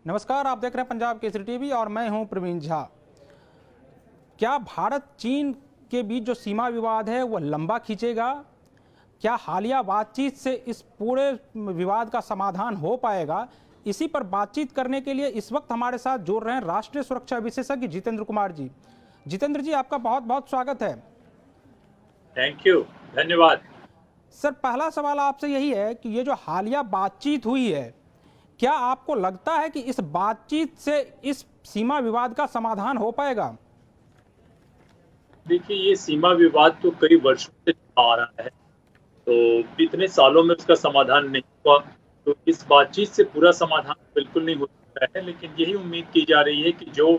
नमस्कार, आप देख रहे हैं पंजाब केसरी टीवी और मैं हूं प्रवीण झा। क्या भारत चीन के बीच जो सीमा विवाद है वो लंबा खींचेगा? क्या हालिया बातचीत से इस पूरे विवाद का समाधान हो पाएगा? इसी पर बातचीत करने के लिए इस वक्त हमारे साथ जुड़ रहे हैं राष्ट्रीय सुरक्षा विशेषज्ञ जितेंद्र कुमार जी। जितेंद्र जी, आपका बहुत बहुत स्वागत है। थैंक यू, धन्यवाद। सर, पहला सवाल आपसे यही है कि ये जो हालिया बातचीत हुई है, क्या आपको लगता है कि इस बातचीत से इस सीमा विवाद का समाधान हो पाएगा? देखिए, ये सीमा विवाद तो कई वर्षों से चला आ रहा है, तो इतने सालों में उसका समाधान नहीं हुआ। तो इस बातचीत से पूरा समाधान बिल्कुल नहीं हो सकता है, लेकिन यही उम्मीद की जा रही है कि जो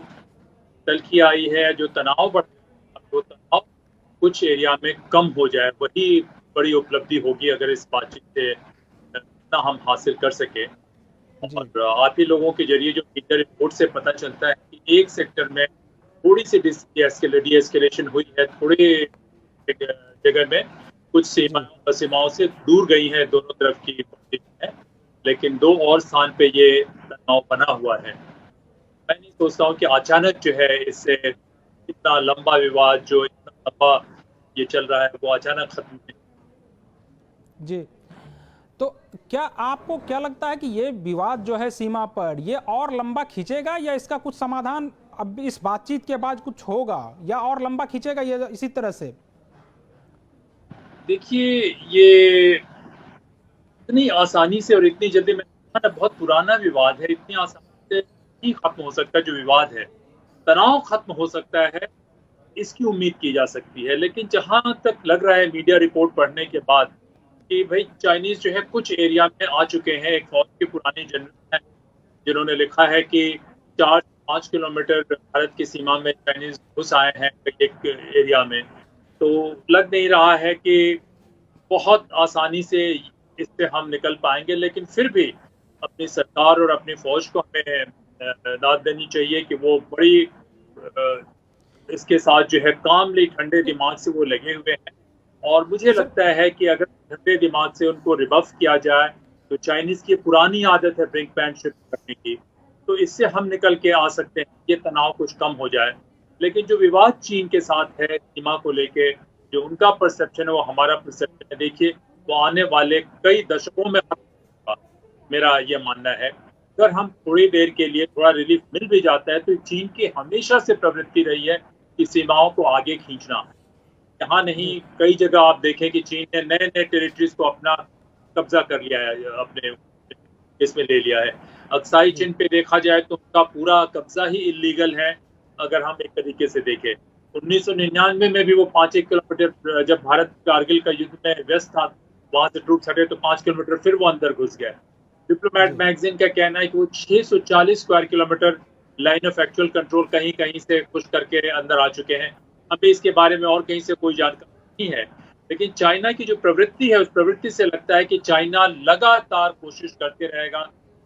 तल्खी आई है, जो तनाव बढ़ रहा है, वो तनाव कुछ एरिया में कम हो जाए। वही बड़ी उपलब्धि होगी अगर इस बातचीत से इतना हम हासिल कर सके। जी और आप ही लोगों के जरिए जो मीडिया रिपोर्ट से पता चलता है कि एक सेक्टर में थोड़ी सी डीएस्केलेशन हुई है, थोड़ी जगह में कुछ जी सीमाओं से दूर गई है दोनों तरफ की है, लेकिन दो और स्थान पे ये तनाव बना हुआ है। मैं नहीं सोचता हूँ कि अचानक जो है इससे इतना लंबा विवाद जो इतना लंबा ये चल रहा है वो अचानक खत्म नहीं। जी। तो क्या आपको क्या लगता है कि ये विवाद जो है सीमा पर ये और लंबा खींचेगा, या इसका कुछ समाधान अब इस बातचीत के बाद कुछ होगा, या और लंबा खींचेगा ये इसी तरह से? देखिए, ये इतनी आसानी से और इतनी जल्दी बहुत पुराना विवाद है, इतनी आसानी से नहीं खत्म हो सकता। जो विवाद है, तनाव खत्म हो सकता है, इसकी उम्मीद की जा सकती है। लेकिन जहां तक लग रहा है मीडिया रिपोर्ट पढ़ने के बाद कि भाई चाइनीज जो है कुछ एरिया में आ चुके हैं। एक फौज के पुराने जनरल हैं जिन्होंने लिखा है कि 4 से 5 किलोमीटर भारत की सीमा में चाइनीज घुस आए हैं एक एरिया में। तो लग नहीं रहा है कि बहुत आसानी से इससे हम निकल पाएंगे, लेकिन फिर भी अपनी सरकार और अपनी फौज को हमें दाद देनी चाहिए कि वो बड़ी इसके साथ जो है कामली ठंडे दिमाग से वो लगे हुए हैं। और मुझे सर लगता है कि अगर ठंडे दिमाग से उनको रिबफ किया जाए तो चाइनीज की पुरानी आदत है ब्रिंक पैन शिप करने की, तो इससे हम निकल के आ सकते हैं, ये तनाव कुछ कम हो जाए। लेकिन जो विवाद चीन के साथ है सीमा को लेके, जो उनका परसेप्शन है वो हमारा परसेप्शन है, देखिए वो आने वाले कई दशकों में खत्म होगा, मेरा ये मानना है। अगर हम थोड़ी देर के लिए थोड़ा रिलीफ मिल भी जाता है तो चीन की हमेशा से प्रवृत्ति रही है कि सीमाओं को आगे खींचना। यहाँ नहीं, जी कई जगह आप देखें कि चीन ने नए नए टेरिटरीज को अपना कब्जा कर लिया है, अपने इसमें ले लिया है। अक्साई जी चिन पे देखा जाए तो उनका पूरा कब्जा ही इलीगल है, अगर हम एक तरीके से देखें। 1999 में भी वो 5 किलोमीटर, जब भारत कारगिल का युद्ध में व्यस्त था, वहां से ट्रूप हटे तो 5 किलोमीटर फिर वो अंदर घुस गए। डिप्लोमैट जी मैगजीन का कहना है कि वो 640 square kilometre line of actual control कहीं कहीं से पुश करके अंदर आ चुके हैं। हमें इसके बारे में और कहीं से कोई जानकारी नहीं है, लेकिन चाइना की जो प्रवृत्ति है उस प्रवृत्ति से लगता है कि चाइना लगातार कोशिश करते रहेगा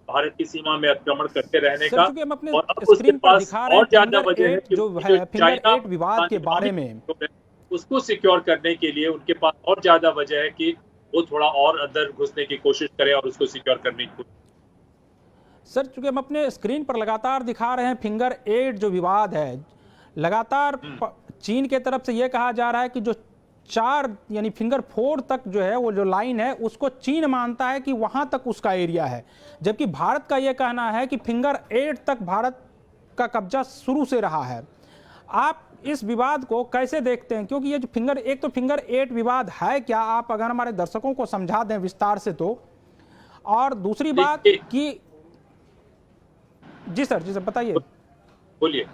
भारत की सीमा में अतिक्रमण करते रहने सर, का। चूंकि हम अपने और अब उसके स्क्रीन पर पास दिखा रहे हैं और ज्यादा फिंगर वजह है एट जो क्योंकि जो है, फिंगर चाइना एट विवाद के बारे में। उसको सिक्योर करने के लिए उनके पास और ज्यादा वजह है कि वो थोड़ा और अंदर घुसने की कोशिश करे और उसको सिक्योर करने की कोशिश। सर, चूंकि हम अपने स्क्रीन पर लगातार दिखा रहे हैं फिंगर एट जो विवाद है, लगातार चीन के तरफ से यह कहा जा रहा है कि जो 4 यानी फिंगर 4 तक जो है वो जो लाइन है उसको चीन मानता है कि वहां तक उसका एरिया है, जबकि भारत का यह कहना है कि फिंगर 8 तक भारत का कब्जा शुरू से रहा है। आप इस विवाद को कैसे देखते हैं? क्योंकि ये जो फिंगर 8 विवाद है क्या, आप अगर हमारे दर्शकों को समझा दें विस्तार से तो। और दूसरी बात देखिए, कि जी सर बताइए। बोलिए।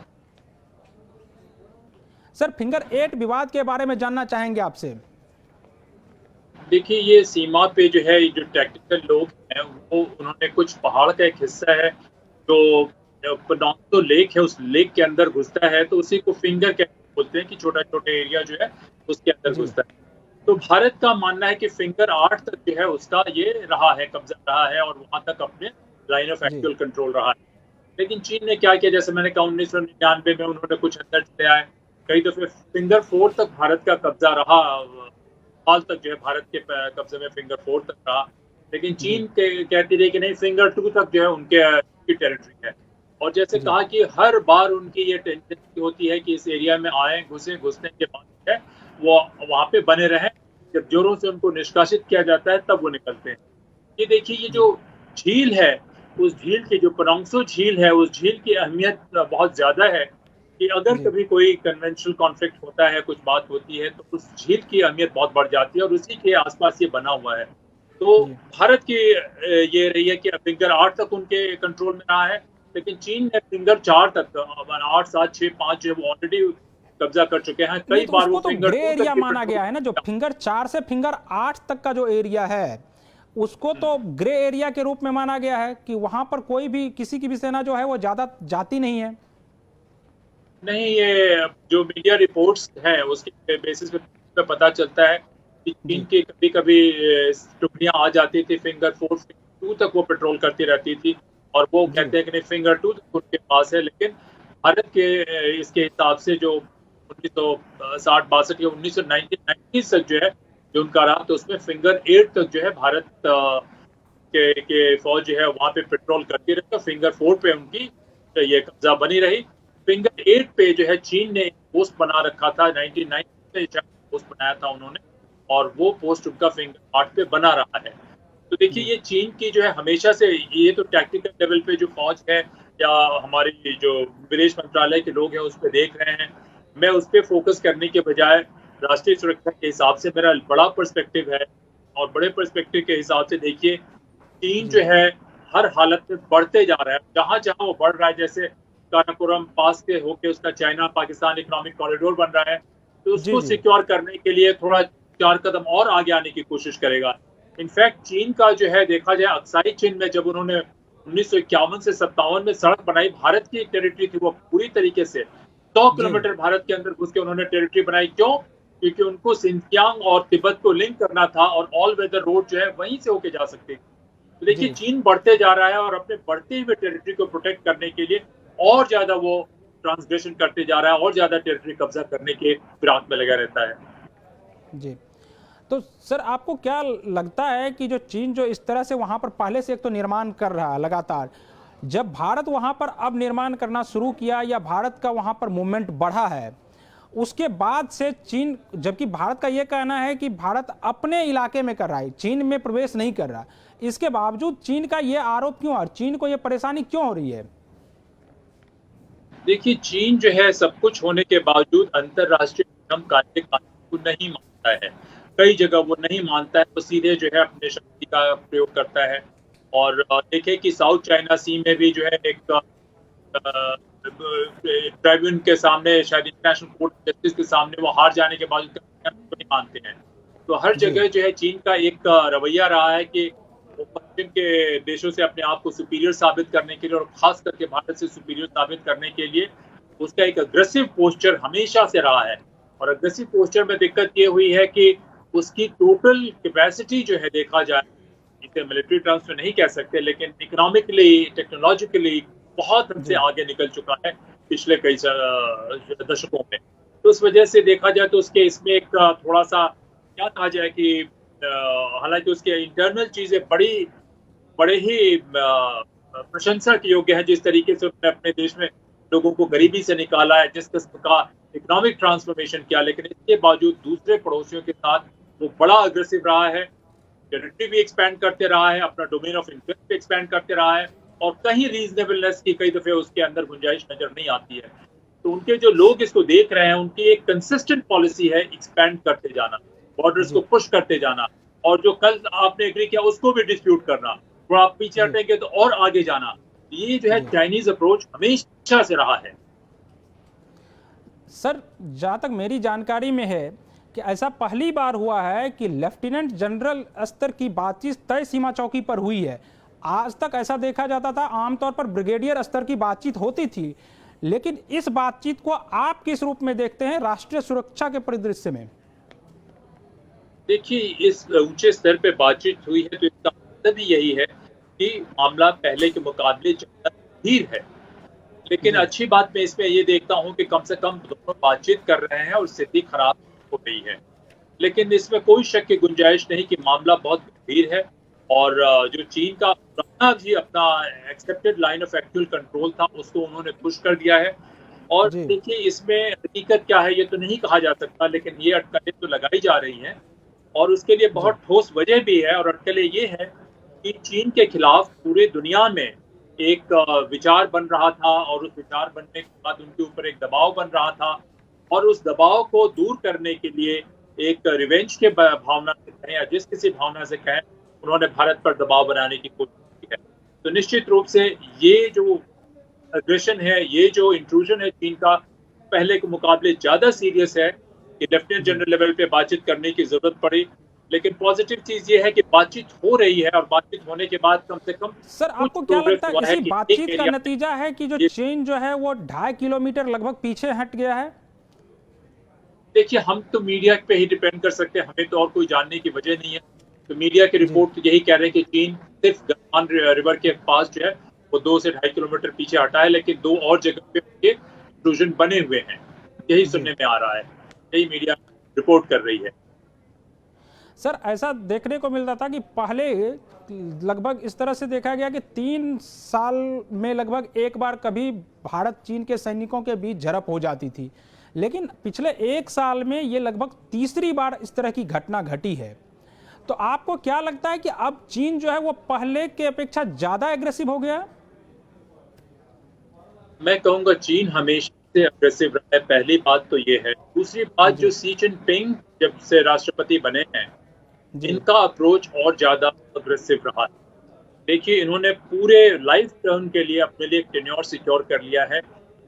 सर, फिंगर 8 विवाद के बारे में जानना चाहेंगे आपसे। देखिए, ये सीमा पे जो है, जो टेक्निकल लोग हैं वो उन्होंने कुछ पहाड़ का एक हिस्सा है जो पनांगतो लेक है, उस लेक के अंदर घुसता है, तो उसी को फिंगर कहते बोलते हैं कि छोटा छोटा एरिया जो है उसके अंदर जी घुसता है। तो भारत का मानना है कि फिंगर 8 तक जो है उसका ये रहा है, कब्जा रहा है और वहां तक अपने लाइन ऑफ जी एक्चुअल कंट्रोल रहा है। लेकिन चीन ने क्या किया, जैसे मैंने कहा 1999 में उन्होंने कुछ अंदर चले आए। कई दफे फिंगर 4 तक भारत का कब्जा रहा, हाल तक जो है भारत के कब्जे में फिंगर 4 तक रहा। लेकिन जी चीन कहती रही कि नहीं, फिंगर 2 तक जो है उनके उनकी टेरिटरी है। और जैसे जी कहा कि हर बार उनकी ये टेंडेंसी होती है कि इस एरिया में आए, घुसने के बाद है वो वहाँ पे बने रहें। जब जोरों से उनको निष्कासित किया जाता है तब वो निकलते हैं। ये देखिए, ये जी जो झील है, उस झील की जो पनांगसो झील है, उस झील की अहमियत बहुत ज़्यादा है कि अगर जी कभी कोई कन्वेंशनल कॉन्फ्लिक्ट होता है, कुछ बात होती है, तो उस झील की अहमियत बहुत बढ़ जाती है और उसी के आसपास ये बना हुआ है। तो जी भारत की ये रही है कि फिंगर 8 तक उनके कंट्रोल में रहा है, लेकिन चीन ने फिंगर 4 तक 8, 7, 6, 5 जो है वो ऑलरेडी कब्जा कर चुके हैं। नहीं कई तो बार वो उसको तो फिंगर ग्रे 2 तक एरिया भी माना कंट्रोल गया है ना, जो फिंगर 4 से फिंगर 8 तक का जो एरिया है उसको तो ग्रे एरिया के रूप में माना गया है कि वहां पर कोई भी किसी की भी सेना जो है वो ज्यादा जाती नहीं है। नहीं, ये जो मीडिया रिपोर्ट्स हैं उसके बेसिस पे पता चलता है कि चीन जी की कभी-कभी टुकड़ियां आ जाती थी, फिंगर 4, फिंगर 2 तक वो पेट्रोल करती रहती थी और वो जी कहते हैं कि नहीं, फिंगर 2 तक उनके पास है। लेकिन भारत के इसके हिसाब से जो 1960-62 या 1990 तक जो है, जो उनका रहा, तो उसमें फिंगर 8 तक जो है भारत के फौज जो है वहां पे पेट्रोल करती रही। फिंगर 4 पे उनकी ये कब्जा बनी रही। फिंगर 8 पे जो है चीन ने एक पोस्ट बना रखा था, 1990 में शायद पोस्ट बनाया था उन्होंने, और वो पोस्ट उनका फिंगर 8 पे बना रहा है। तो देखिए, जी ये चीन की जो है हमेशा से, ये तो टैक्टिकल लेवल पे जो फौज है या हमारी जो विदेश मंत्रालय के लोग हैं उस पर देख रहे हैं। मैं उस पर फोकस करने के बजाय राष्ट्रीय सुरक्षा के हिसाब से मेरा बड़ा पर्सपेक्टिव है, और बड़े पर्सपेक्टिव के हिसाब से देखिए, चीन जी जो है हर हालत में बढ़ते जा रहा है। जहां जहां वो बढ़ रहा है, जैसे काराकोरम पास के होके उसका चाइना पाकिस्तान इकोनॉमिक कॉरिडोर बन रहा है, तो जी उसको जी सिक्योर करने के लिए थोड़ा 4 कदम और आगे आने की कोशिश करेगा। इनफैक्ट चीन का जो है देखा जाए, अक्साई चीन में जब उन्होंने 1951 से 57 में सड़क बनाई, भारत की टेरिटरी थी वो पूरी तरीके से 100 जी किलोमीटर भारत के अंदर घुस के उन्होंने टेरिटरी बनाई। क्यों? क्योंकि उनको सिंजियांग और तिब्बत को लिंक करना था और ऑल वेदर रोड जो है वहीं से होके जा सकती थी। तो देखिए, जी चीन बढ़ते जा रहा है और अपने बढ़ते हुए टेरिटरी को प्रोटेक्ट करने के लिए और ज्यादा वो ट्रांसग्रेशन करते जा रहा है और ज्यादा टेरिटरी कब्जा करने के फिराक में लगा रहता है। जी तो सर आपको क्या लगता है कि जो चीन जो इस तरह से वहां पर पहले से एक तो निर्माण कर रहा है लगातार, जब भारत वहां पर अब निर्माण करना शुरू किया या भारत का वहां पर मूवमेंट बढ़ा है, उसके बाद से चीन, जबकि भारत का यह कहना है कि भारत अपने इलाके में कर रहा है, चीन में प्रवेश नहीं कर रहा, इसके बावजूद चीन का यह आरोप क्यों और चीन को यह परेशानी क्यों हो रही है? देखिए, चीन जो है सब कुछ होने के बावजूद अंतरराष्ट्रीय नियम कायदे कानून को नहीं मानता है। कई जगह वो नहीं मानता है, वो सीधे जो है अपने शक्ति का प्रयोग करता है। और देखें कि साउथ चाइना सी में भी जो है एक ट्राइब्यूनल के सामने, शायद इंटरनेशनल कोर्ट ऑफ जस्टिस के सामने वो हार जाने के बावजूद को नहीं मानते हैं। तो हर जी जगह जो है चीन का एक रवैया रहा है कि वो पश्चिम के देशों से अपने आप को सुपीरियर साबित करने के लिए और खास करके भारत से सुपीरियर साबित करने के लिए उसका एक अग्रेसिव पोस्चर हमेशा से रहा है। और अग्रेसिव पोस्चर में दिक्कत ये हुई है कि उसकी टोटल कैपेसिटी जो है देखा जाए, इसे मिलिट्री टर्म्स में नहीं कह सकते, लेकिन इकोनॉमिकली, टेक्नोलॉजिकली बहुत हमसे जी आगे निकल चुका है पिछले कई दशकों में। तो उस वजह से देखा जाए तो उसके इसमें एक थोड़ा सा क्या कहा जाए कि हालांकि उसके इंटरनल चीजें बड़े ही प्रशंसा के योग्य है, जिस तरीके से उसने अपने देश में लोगों को गरीबी से निकाला है, जिस किस्म का इकोनॉमिक ट्रांसफॉर्मेशन किया, लेकिन इसके बावजूद दूसरे पड़ोसियों के साथ वो बड़ा अग्रेसिव रहा है, टेरिटरी भी एक्सपैंड करते रहा है, अपना डोमेन ऑफ इंटरेस्ट भी एक्सपैंड करते रहा है, और कहीं रीजनेबलनेस की कई दफे उसके अंदर गुंजाइश नजर नहीं आती है। तो उनके जो लोग इसको देख रहे हैं, उनकी एक कंसिस्टेंट पॉलिसी है एक्सपैंड करते जाना, बॉर्डर्स जी को पुश करते जाना, और जो कल आपने एग्री किया उसको भी डिस्प्यूट करना, थोड़ा आप पीछे जी हटेंगे तो और आगे जाना। ये जो है जी चाइनीज अप्रोच हमेशा से रहा है। सर, जहाँ तक मेरी जानकारी में है कि ऐसा पहली बार हुआ है कि लेफ्टिनेंट जनरल स्तर की बातचीत तय सीमा चौकी पर हुई है। आज तक ऐसा देखा जाता था, आमतौर पर ब्रिगेडियर स्तर की बातचीत होती थी, लेकिन इस बातचीत को आप किस रूप में देखते हैं राष्ट्रीय सुरक्षा के परिदृश्य में? देखिए, इस ऊंचे स्तर पे बातचीत हुई है तो इसका मतलब ही यही है कि मामला पहले के मुकाबले ज्यादा गंभीर है। लेकिन जी अच्छी बात मैं इसमें ये देखता हूँ कि कम से कम दोनों बातचीत कर रहे हैं और स्थिति खराब हो गई है। लेकिन इसमें कोई शक की गुंजाइश नहीं कि मामला बहुत गंभीर है और जो चीन का पुराना भी अपना accepted line of actual control था उसको उन्होंने पुश कर दिया है। और जी देखिए इसमें हकीकत क्या है ये तो नहीं कहा जा सकता, लेकिन ये अटकलें तो लगाई जा रही हैं और उसके लिए जी बहुत ठोस वजह भी है। और अटकलें ये है कि चीन के खिलाफ पूरे दुनिया में एक विचार बन रहा था और उस विचार बनने के बाद उनके ऊपर एक दबाव बन रहा था और उस दबाव को दूर करने के लिए एक रिवेंज के भावना से कहें या जिस किसी भावना से कहें, उन्होंने भारत पर दबाव बनाने की कोशिश की है। तो निश्चित रूप से ये जो अग्रेशन है, ये जो इंट्रूजन है चीन का, पहले के मुकाबले ज्यादा सीरियस है कि लेफ्टिनेंट जी। जनरल लेवल पे बातचीत करने की जरूरत पड़ी। लेकिन पॉजिटिव चीज ये है कि बातचीत हो रही है और बातचीत होने के बाद कम से कम सर कुछ आपको क्या प्रोग्रेस लगता है हुआ है इसी कि एक बातचीत का एरिया में नतीजा है कि जो ये। चीन जो है वो 2.5 किलोमीटर लगभग पीछे हट गया है? देखिए हम तो मीडिया पे ही डिपेंड कर सकते हैं, हमें तो और कोई जानने की वजह नहीं है। तो मीडिया की जी रिपोर्ट तो यही कह रहे हैं कि चीन सिर्फ गलवान रिवर के पास जो है वो 2 से 2.5 किलोमीटर पीछे हटा है, लेकिन 2 और जगह पे उनके इंट्रूजन बने हुए हैं, यही जी। सुनने में आ रहा है, यही मीडिया रिपोर्ट कर रही है। सर ऐसा देखने को मिलता था कि पहले लगभग इस तरह से देखा गया कि 3 साल में लगभग एक बार कभी भारत चीन के सैनिकों के बीच झड़प हो जाती थी, लेकिन पिछले 1 साल में ये लगभग तीसरी बार इस तरह की घटना घटी है। तो आपको क्या लगता है कि अब चीन जो है वो पहले के अपेक्षा ज्यादा एग्रेसिव हो गया है? मैं कहूँगा चीन हमेशा से अग्रेसिव रहा है, पहली बात तो ये है। दूसरी बात, जी जो शी जिनपिंग जब से राष्ट्रपति बने हैं, जी इनका अप्रोच और ज्यादा अग्रेसिव रहा है। देखिए इन्होंने पूरे लाइफ टर्म के लिए अपने लिए एक टेन्योर सिक्योर कर लिया है।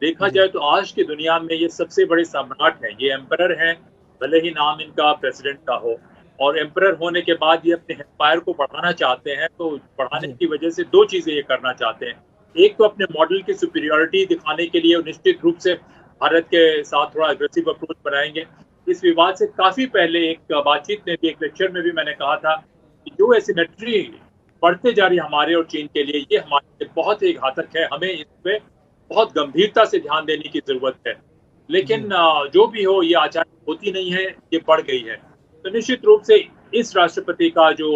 देखा जी जाए तो आज की दुनिया में ये सबसे बड़े सम्राट हैं, ये एम्परर हैं, भले ही नाम इनका प्रेसिडेंट का हो। और एम्परर होने के बाद ये अपने एम्पायर को बढ़ाना चाहते हैं, तो बढ़ाने जी की वजह से 2 चीजें ये करना चाहते हैं। एक तो अपने मॉडल की सुपीरियरिटी दिखाने के लिए निश्चित रूप से भारत के साथ थोड़ा अग्रेसिव अप्रोच बनाएंगे। इस विवाद से काफी पहले एक बातचीत में भी, एक लेक्चर में भी मैंने कहा था कि जो एसिमेट्री बढ़ते जा रही है हमारे और चीन के लिए, ये हमारे लिए बहुत ही घातक है। हमें इस पे बहुत गंभीरता से ध्यान देने की जरूरत है। जी लेकिन जो भी हो, ये अचानक होती नहीं है, ये बढ़ गई है। तो निश्चित रूप से इस राष्ट्रपति का जो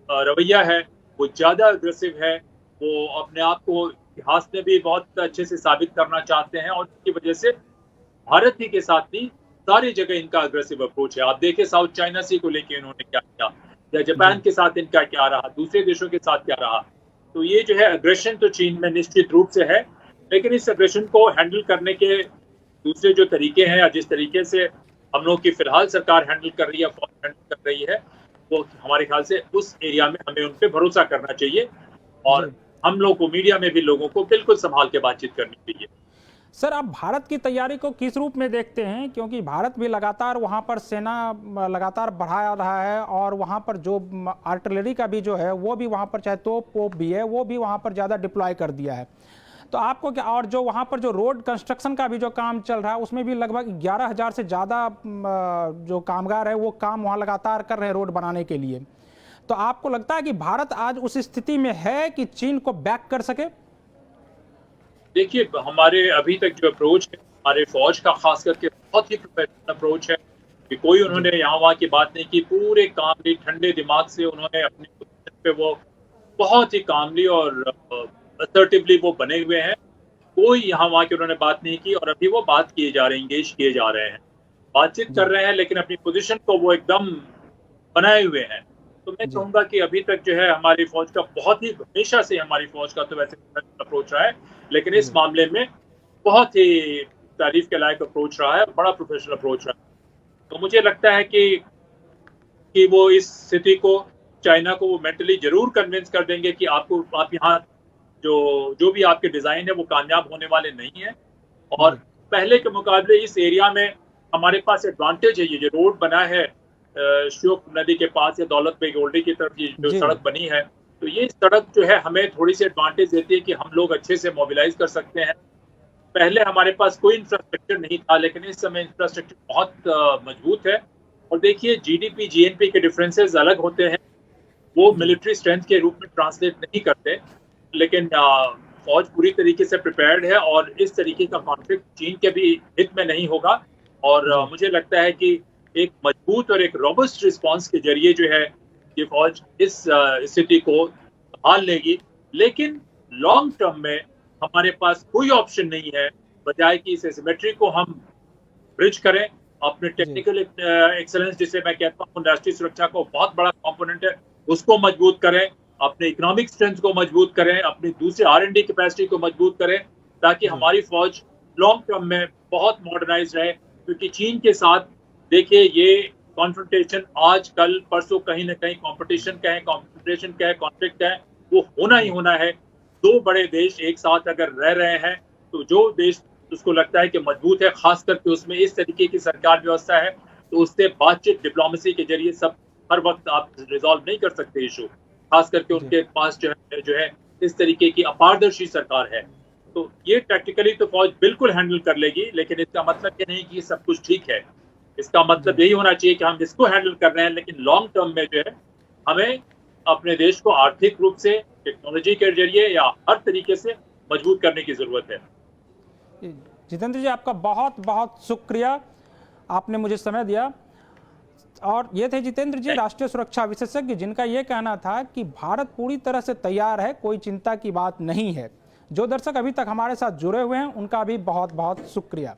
रवैया है वो ज्यादा अग्रेसिव है। वो अपने आप को इतिहास में भी बहुत अच्छे से साबित करना चाहते हैं और इसकी वजह से भारत ही के साथ नहीं, सारी जगह इनका अग्रेसिव अप्रोच है। आप देखिए साउथ चाइना सी को लेके इन्होंने क्या किया, या जापान जी के साथ इनका क्या रहा, दूसरे देशों के साथ क्या रहा। तो ये जो है अग्रेशन तो चीन में निश्चित रूप से है, लेकिन इस अग्रेशन को हैंडल करने के दूसरे जो तरीके हैं या जिस तरीके से हम लोग की फिलहाल सरकार हैंडल कर रही है, फौज हैंडल कर रही है, वो हमारे ख्याल से उस एरिया में हमें उन पर भरोसा करना चाहिए। जी और हम लोग को, मीडिया में भी लोगों को बिल्कुल संभाल के बातचीत करनी चाहिए। सर आप भारत की तैयारी को किस रूप में देखते हैं, क्योंकि भारत भी लगातार वहां पर सेना लगातार बढ़ा रहा है और वहां पर जो आर्टिलरी का भी जो है वो भी वहां पर, चाहे तोप पोप भी है वो भी वहां पर ज़्यादा डिप्लॉय कर दिया है। तो आपको क्या, और जो वहां पर जो रोड कंस्ट्रक्शन का भी जो काम चल रहा है उसमें भी लगभग 11,000 से ज़्यादा जो कामगार है वो काम वहाँ लगातार कर रहे हैं रोड बनाने के लिए। तो आपको लगता है कि भारत आज उस स्थिति में है कि चीन को बैक कर सके? देखिए हमारे अभी तक जो अप्रोच है हमारे फौज का, खास करके बहुत ही प्रोफेशनल अप्रोच है कि कोई जी उन्होंने यहाँ वहाँ की बात नहीं की। पूरे कामली ठंडे दिमाग से उन्होंने अपनी पोजीशन पे वो बहुत ही कामली और असर्टिवली वो बने हुए हैं। कोई यहाँ वहाँ की उन्होंने बात नहीं की और अभी वो बात किए जा रहे हैं, इंगेज किए जा रहे हैं, बातचीत कर जी रहे हैं, लेकिन अपनी पोजीशन को वो एकदम बनाए हुए हैं। तो मैं जी कहूँगा कि अभी तक जो है हमारी फौज का बहुत ही, हमेशा से हमारी फौज का तो वैसे अप्रोच रहा है, लेकिन इस जी मामले में बहुत ही तारीफ के लायक अप्रोच रहा है, बड़ा प्रोफेशनल अप्रोच रहा है। तो मुझे लगता है कि वो इस स्थिति को, चाइना को वो मेंटली जरूर कन्विंस कर देंगे कि आप यहाँ जो भी आपके डिजाइन है वो कामयाब होने वाले नहीं है। और जी पहले के मुकाबले इस एरिया में हमारे पास एडवांटेज है। ये जो रोड बना है श्योक नदी के पास या दौलत बेग ओल्डी की तरफ, ये जो जी सड़क बनी है, तो ये सड़क जो है हमें थोड़ी सी एडवांटेज देती है कि हम लोग अच्छे से मोबिलाइज कर सकते हैं। पहले हमारे पास कोई इंफ्रास्ट्रक्चर नहीं था, लेकिन इस समय इंफ्रास्ट्रक्चर बहुत मजबूत है। और देखिए जीडीपी जीएनपी के डिफरेंसेस अलग होते हैं, वो जी मिलिट्री स्ट्रेंथ के रूप में ट्रांसलेट नहीं करते, लेकिन फौज पूरी तरीके से प्रिपेयर्ड है और इस तरीके का कॉन्फ्लिक्ट चीन के भी हित में नहीं होगा। और जी मुझे लगता है कि एक मजबूत और एक रोबस्ट रिस्पांस के जरिए जो है ये फौज इस स्थिति को संभाल लेगी। लेकिन लॉन्ग टर्म में हमारे पास कोई ऑप्शन नहीं है बजाय कि इस एसिमेट्री को हम ब्रिज करें। अपने टेक्निकल एक्सेलेंस जिसे मैं कहता हूँ राष्ट्रीय सुरक्षा को बहुत बड़ा कंपोनेंट है, उसको मजबूत करें, अपने इकोनॉमिक स्ट्रेंथ को मजबूत करें, अपनी दूसरे R&D कैपेसिटी को मजबूत करें, ताकि हमारी फौज लॉन्ग टर्म में बहुत मॉडर्नाइज रहे। क्योंकि चीन के साथ देखिए ये कॉन्फ्रंटेशन आज कल परसों कहीं ना कहीं कंपटीशन कहें, कॉन्फ्रंटेशन कहें, कॉन्फ्लिक्ट कहें, वो होना ही होना है। दो बड़े देश एक साथ अगर रह रहे हैं तो जो देश उसको लगता है कि मजबूत है, खास करके उसमें इस तरीके की सरकार व्यवस्था है, तो उससे बातचीत डिप्लोमेसी के जरिए सब हर वक्त आप रिजॉल्व नहीं कर सकते इशू। खास करके उनके पास जो है इस तरीके की अपारदर्शी सरकार है। तो ये टैक्टिकली तो फौज बिल्कुल हैंडल कर लेगी, लेकिन इसका मतलब ये नहीं कि सब कुछ ठीक है। इसका मतलब यही होना चाहिए कि हम इसको हैंडल कर रहे हैं, लेकिन लॉन्ग टर्म में जो है हमें अपने देश को आर्थिक रूप से, टेक्नोलॉजी के जरिए या हर तरीके से मजबूत करने की जरूरत है। जितेंद्र जी, आपका बहुत बहुत शुक्रिया, आपने मुझे समय दिया। और ये थे जितेंद्र जी, राष्ट्रीय सुरक्षा विशेषज्ञ, जिनका ये कहना था कि भारत पूरी तरह से तैयार है, कोई चिंता की बात नहीं है। जो दर्शक अभी तक हमारे साथ जुड़े हुए हैं उनका भी बहुत बहुत शुक्रिया।